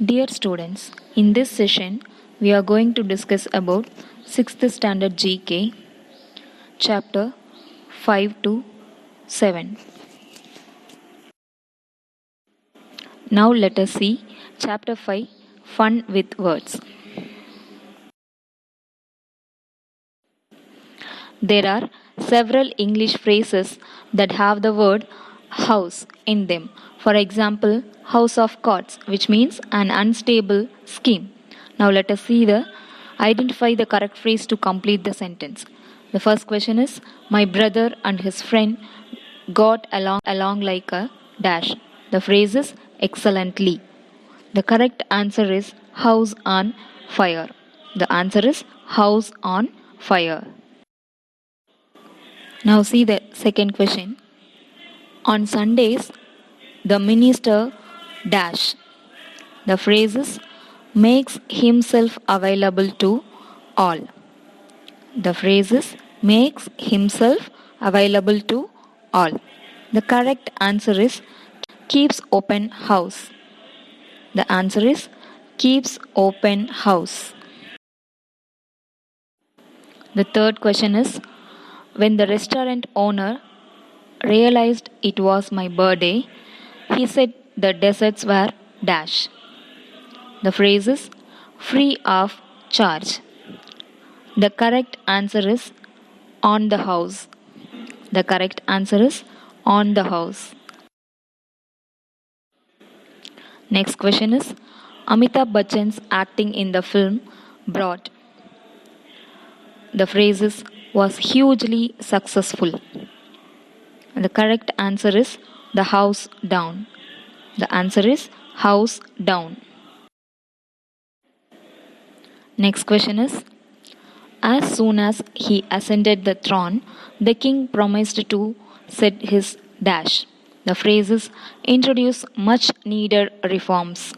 Dear students, in this session we are going to discuss about 6th standard GK chapter 5 to 7. Now let us see chapter 5 Fun with Words. There are several English phrases that have the word house in them. For example, house of cards, which means an unstable scheme. Now let us see the identify the correct phrase to complete the sentence. The first question is my brother and his friend got along like a dash. The phrase is excellently. The correct answer is house on fire. The answer is house on fire. Now see the second question. On Sundays, the minister dash. The phrase is makes himself available to all. The phrase is makes himself available to all. The correct answer is keeps open house. The answer is keeps open house. The third question is when the restaurant owner realized it was my birthday, he said the desserts were dash. The phrase is free of charge. The correct answer is on the house. The correct answer is on the house. Next question is Amitabh Bachchan's acting in the film brought. The phrase is was hugely successful. The correct answer is the house down. The answer is house down. Next question is as soon as he ascended the throne, the king promised to set his dash. The phrase is introduce much needed reforms.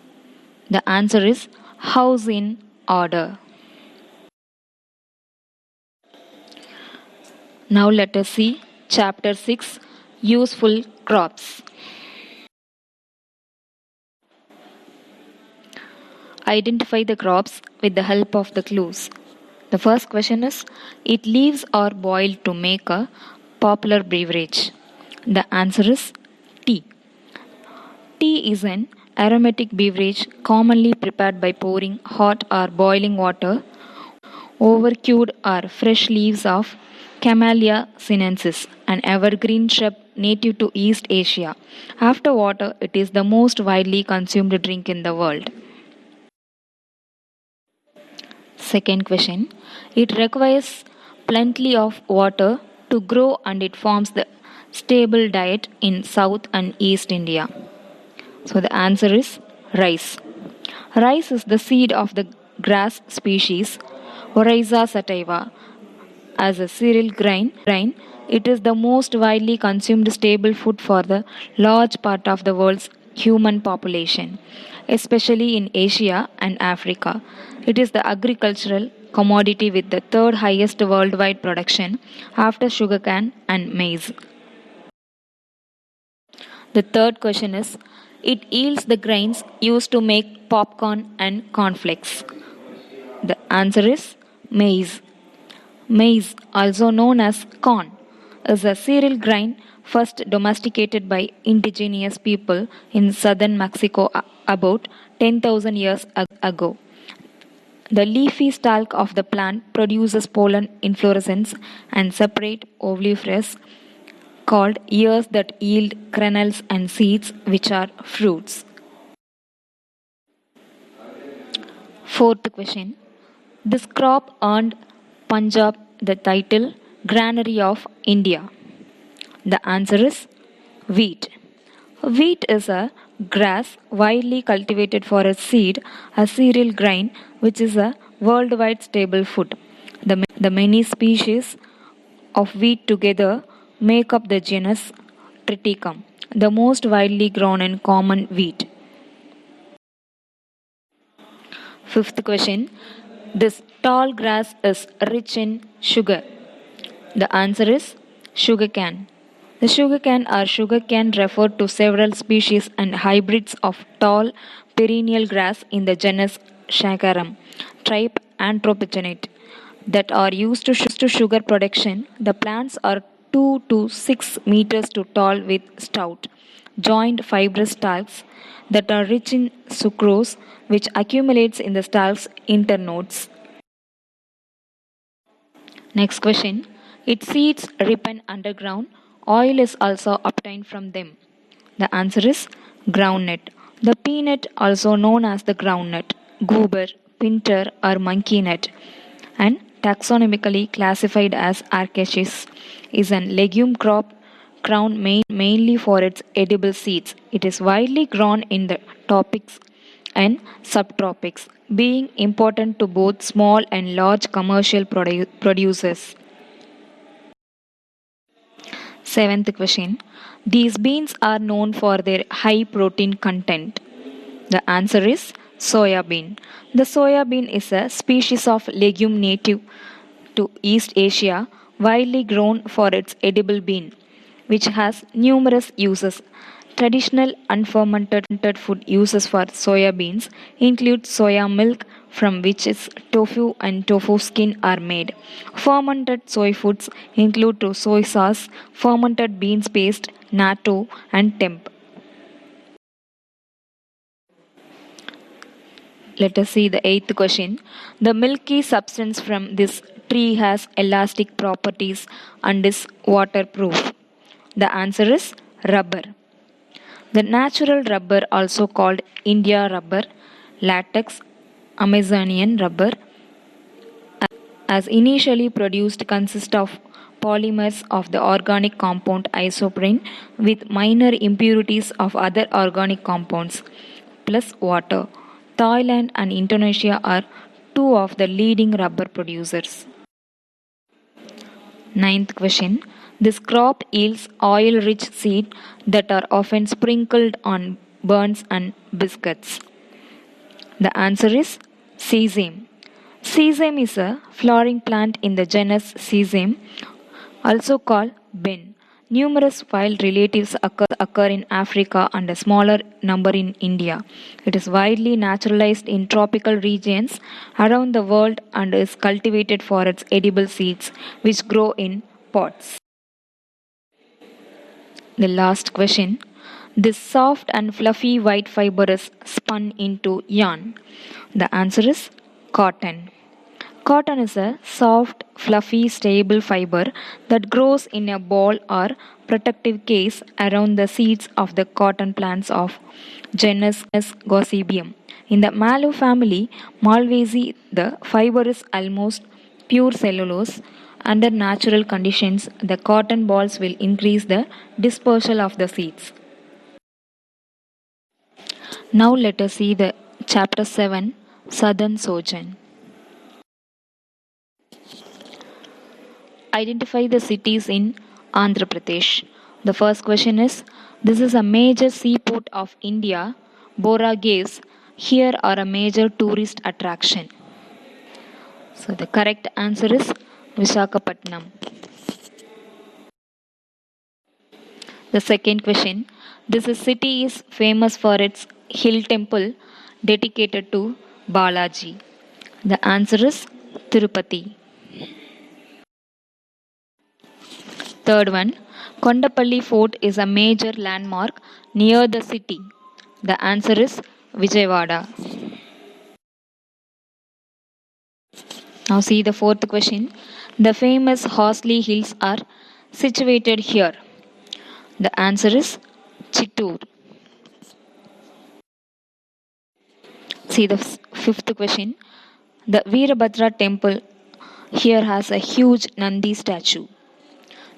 The answer is house in order. Now let us see chapter 6 useful crops. Identify the crops with the help of the clues. The first question is it leaves are boiled to make a popular beverage. The answer is tea. Tea is an aromatic beverage commonly prepared by pouring hot or boiling water over cured or fresh leaves of Camellia sinensis, an evergreen shrub native to East Asia. After water, it is the most widely consumed drink in the world. Second question. It requires plenty of water to grow and it forms the stable diet in South and East India. So the answer is rice. Rice is the seed of the grass species Oryza sativa. As a cereal grain, it is the most widely consumed staple food for the large part of the world's human population, especially in Asia and Africa. It is the agricultural commodity with the third highest worldwide production after sugarcane and maize. The third question is it yields the grains used to make popcorn and cornflakes. The answer is maize. Maize, also known as corn, is a cereal grain first domesticated by indigenous people in southern Mexico about 10,000 years ago. The leafy stalk of the plant produces pollen inflorescence and separate ovules called ears that yield kernels and seeds which are fruits. Fourth question. This crop earned Punjab the title Granary of India. The answer is wheat. Wheat is a grass widely cultivated for its seed, a cereal grain which is a worldwide staple food. The many species of wheat together make up the genus Triticum, the most widely grown and common wheat. Fifth question. This tall grass is rich in sugar. The answer is sugarcane. The sugarcane or sugarcane refer to several species and hybrids of tall perennial grass in the genus Saccharum, tribe Anthropogenate, that are used to sugar production. The plants are 2 to 6 meters to tall with stout, joined fibrous stalks that are rich in sucrose, which accumulates in the stalk's internodes. Next question. Its seeds ripen underground. Oil is also obtained from them. The answer is groundnut. The peanut, also known as the groundnut, goober, pinter, or monkey nut, and taxonomically classified as Acacia, is an legume crop grown mainly for its edible seeds. It is widely grown in the tropics and subtropics, being important to both small and large commercial producers. Seventh question. These beans are known for their high protein content. The answer is soya bean. The soya bean is a species of legume native to East Asia, widely grown for its edible bean, which has numerous uses. Traditional unfermented food uses for soya beans include soya milk, from which its tofu and tofu skin are made. Fermented soy foods include soy sauce, fermented beans paste, natto, and temp. Let us see the eighth question. The milky substance from this tree has elastic properties and is waterproof. The answer is rubber. The natural rubber, also called India rubber, latex, Amazonian rubber, as initially produced consists of polymers of the organic compound isoprene with minor impurities of other organic compounds plus water. Thailand and Indonesia are two of the leading rubber producers. Ninth question. This crop yields oil rich seed that are often sprinkled on buns and biscuits. The answer is sesame. Sesame is a flowering plant in the genus Sesame, also called Ben. Numerous wild relatives occur in Africa and a smaller number in India. It is widely naturalized in tropical regions around the world and is cultivated for its edible seeds, which grow in pots. The last question. This soft and fluffy white fiber is spun into yarn. The answer is cotton. Cotton is a soft, fluffy, stable fiber that grows in a ball or protective case around the seeds of the cotton plants of genus Gossypium. In the Mallow family, Malvaceae, the fiber is almost pure cellulose. Under natural conditions, the cotton balls will increase the dispersal of the seeds. Now let us see the chapter 7, Southern Sojourn. Identify the cities in Andhra Pradesh. The first question is, this is a major seaport of India. Bora Caves here are a major tourist attraction. So the correct answer is Visakhapatnam. The second question, this city is famous for its hill temple dedicated to Balaji. The answer is Tirupati. Third one, Kondapalli Fort is a major landmark near the city. The answer is Vijayawada. Now see the fourth question. The famous Horsley Hills are situated here. The answer is Chittoor. See the fifth question. The Veerabhadra temple here has a huge Nandi statue.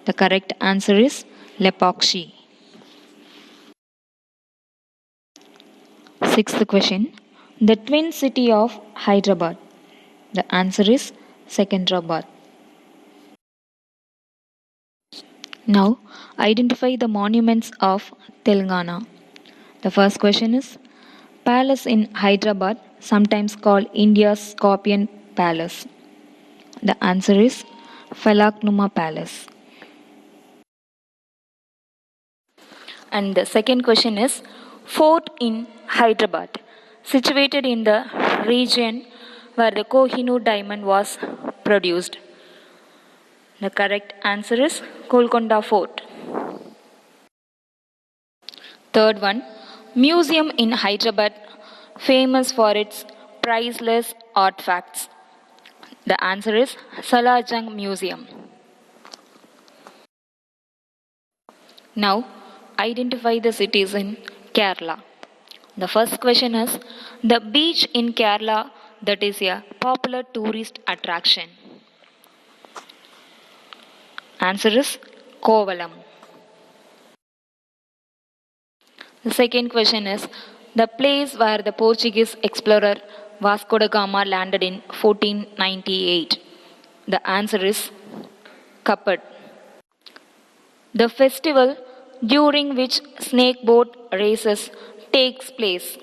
The correct answer is Lepakshi. Sixth question. The twin city of Hyderabad. The answer is Secunderabad. Now, identify the monuments of Telangana. The first question is Palace in Hyderabad, sometimes called India's Scorpion Palace. The answer is Falaknuma Palace. And the second question is Fort in Hyderabad, situated in the region where the Kohinoor diamond was produced. The correct answer is Golconda Fort. Third one, museum in Hyderabad famous for its priceless artifacts. The answer is Salajang Museum. Now, identify the cities in Kerala. The first question is the beach in Kerala that is a popular tourist attraction. Answer is Kovalam. The second question is the place where the Portuguese explorer Vasco da Gama landed in 1498. The answer is Kapad. The festival during which snake boat races takes place.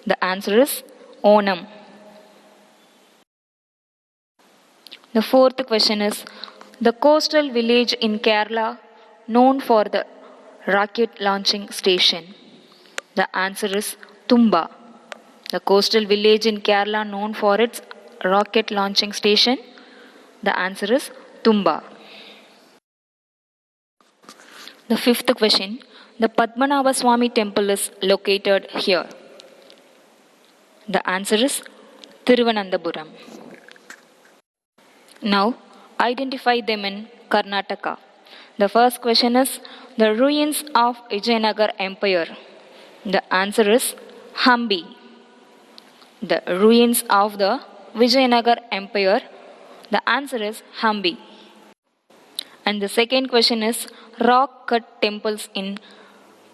The answer is Onam. The fourth question is the coastal village in Kerala known for the rocket launching station. The answer is Tumba. The coastal village in Kerala known for its rocket launching station. The answer is Tumba. The fifth question, the Padmanabha Swami temple is located here. The answer is Thiruvananthapuram. Now, identify them in Karnataka. The first question is the ruins of Vijayanagar Empire. The answer is Hampi. The ruins of the Vijayanagar Empire. The answer is Hampi. And the second question is rock cut temples in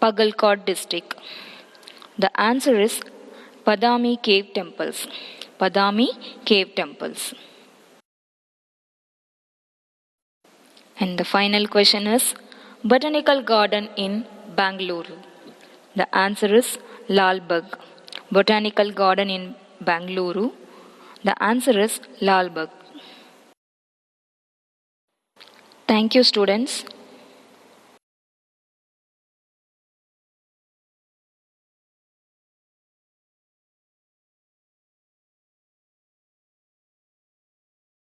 Pagalkot district. The answer is Padami cave temples. Padami cave temples. And the final question is botanical garden in Bangalore. The answer is Lalbagh. Botanical garden in Bangalore. The answer is Lalbagh. Thank you, students.